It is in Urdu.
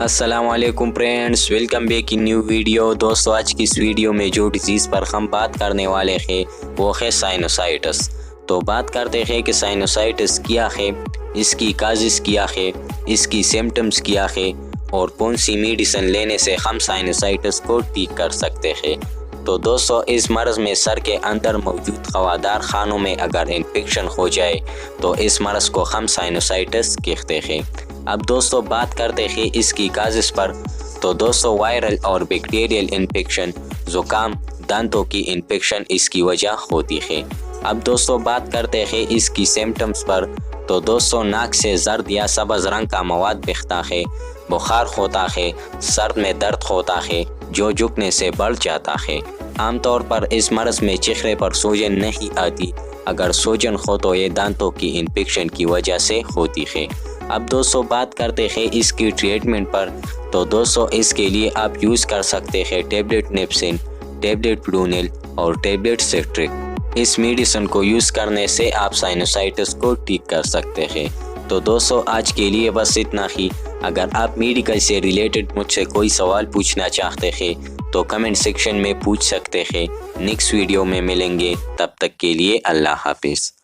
السلام علیکم friends, welcome back in new video. دوستو آج کی اس ویڈیو میں جو ڈیزیز پر ہم بات کرنے والے ہیں وہ ہے سائنوسائٹس۔ تو بات کرتے ہیں کہ سائنوسائٹس کیا ہے، اس کی کازز کیا ہے، اس کی سمٹمز کیا ہے اور کون سی میڈیسن لینے سے ہم سائنوسائٹس کو ٹھیک کر سکتے ہیں۔ تو دوستو اس مرض میں سر کے اندر موجود ہوادار خانوں میں اگر انفیکشن ہو جائے تو اس مرض کو ہم سائنوسائٹس کہتے ہیں۔ اب دوستو بات کرتے ہیں اس کی کازز پر۔ تو دوستو وائرل اور بیکٹیریل انفیکشن، زکام، دانتوں کی انفیکشن اس کی وجہ ہوتی ہے۔ اب دوستو بات کرتے ہیں اس کی سمٹمز پر۔ تو دوستو ناک سے زرد یا سبز رنگ کا مواد بہتا ہے، بخار ہوتا ہے، سر میں درد ہوتا ہے جو جھکنے سے بڑھ جاتا ہے۔ عام طور پر اس مرض میں چہرے پر سوجن نہیں آتی، اگر سوجن ہو تو یہ دانتوں کی انفیکشن کی وجہ سے ہوتی ہے۔ اب دوستو بات کرتے ہیں اس کی ٹریٹمنٹ پر۔ تو دوستو اس کے لیے آپ یوز کر سکتے ہیں ٹیبلٹ نیپسن، ٹیبلٹ فلونیل اور ٹیبلٹ سٹرک۔ اس میڈیسن کو یوز کرنے سے آپ سائنوسائٹس کو ٹھیک کر سکتے ہیں۔ تو دوستو آج کے لیے بس اتنا ہی۔ اگر آپ میڈیکل سے ریلیٹڈ مجھ سے کوئی سوال پوچھنا چاہتے ہیں تو کمنٹ سیکشن میں پوچھ سکتے ہیں۔ نیکسٹ ویڈیو میں ملیں گے، تب تک کے لیے اللہ حافظ۔